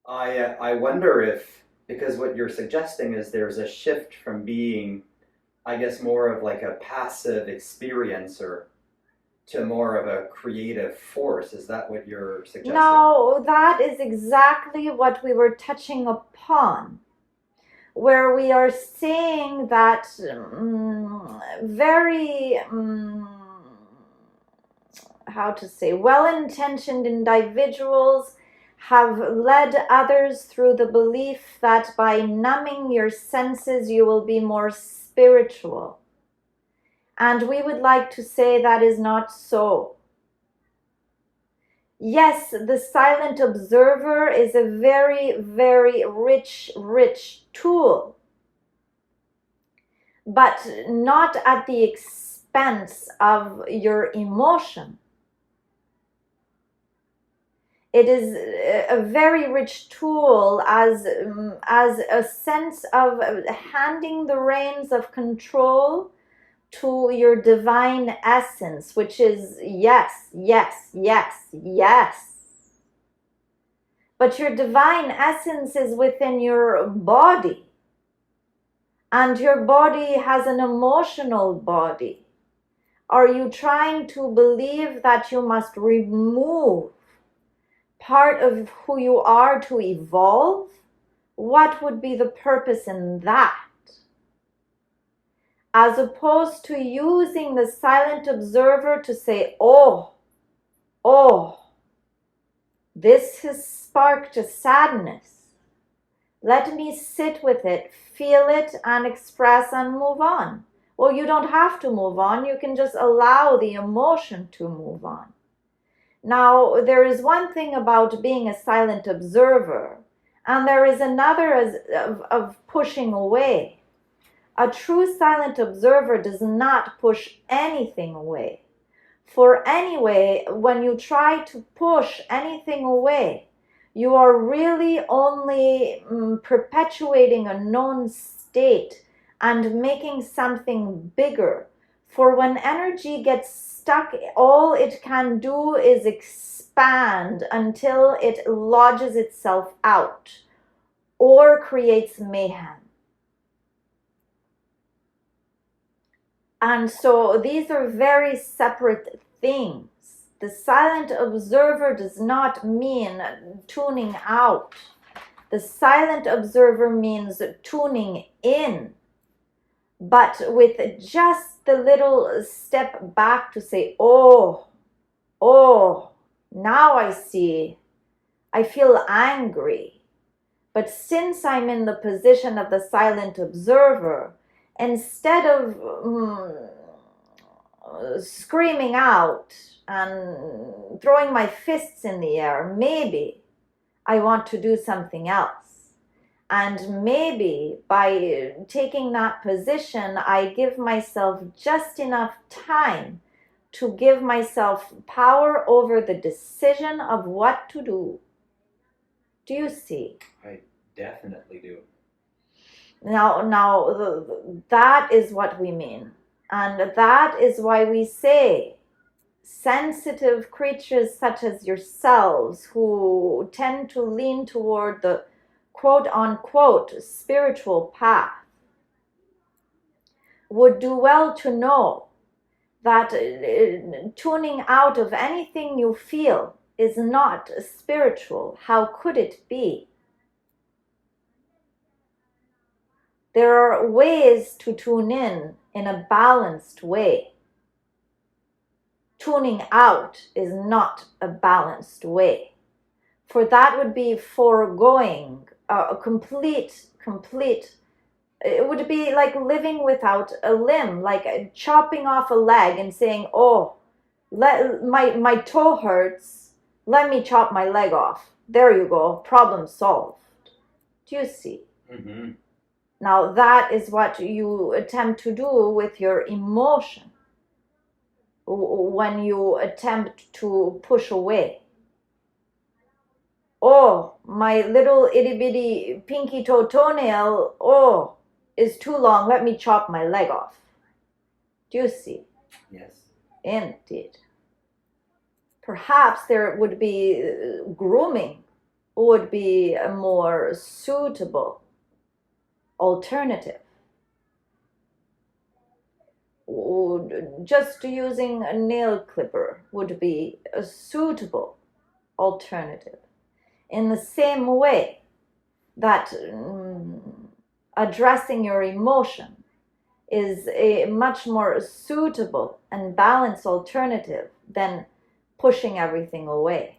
I wonder if, because what you're suggesting is there's a shift from being, I guess, more of like a passive experiencer to more of a creative force. Is that what you're suggesting? Now, that is exactly what we were touching upon, where we are saying that very, how to say, well intentioned individuals have led others through the belief that by numbing your senses, you will be more spiritual. And we would like to say that is not so. Yes, the silent observer is a very, very rich tool, but not at the expense of your emotion. It is a very rich tool as a sense of handing the reins of control to your divine essence, which is yes, yes, yes, yes. But your divine essence is within your body, and your body has an emotional body. Are you trying to believe that you must remove part of who you are to evolve? What would be the purpose in that? As opposed to using the silent observer to say, oh, this has sparked a sadness. Let me sit with it, feel it, and express and move on. Well, you don't have to move on. You can just allow the emotion to move on. Now, there is one thing about being a silent observer, and there is another of pushing away. A true silent observer does not push anything away. For anyway, when you try to push anything away, you are really only perpetuating a known state and making something bigger. For when energy gets stuck, all it can do is expand until it lodges itself out or creates mayhem. And so these are very separate things. The silent observer does not mean tuning out. The silent observer means tuning in, but with just the little step back to say, oh, now I see. I feel angry. But since I'm in the position of the silent observer, instead of screaming out and throwing my fists in the air, maybe I want to do something else. And maybe by taking that position, I give myself just enough time to give myself power over the decision of what to do. Do you see? I definitely do. Now, that is what we mean. And that is why we say sensitive creatures such as yourselves who tend to lean toward the quote unquote spiritual path would do well to know that tuning out of anything you feel is not spiritual. How could it be? There are ways to tune in a balanced way. Tuning out is not a balanced way. For that would be foregoing a complete, it would be like living without a limb, like chopping off a leg and saying, oh, my toe hurts, let me chop my leg off. There you go, problem solved. Do you see? Mm-hmm. Now that is what you attempt to do with your emotion when you attempt to push away. Oh, my little itty bitty pinky toenail, oh, is too long. Let me chop my leg off. Do you see? Yes. Indeed. Perhaps there would be grooming would be a more suitable alternative. Just using a nail clipper would be a suitable alternative. In the same way that addressing your emotion is a much more suitable and balanced alternative than pushing everything away.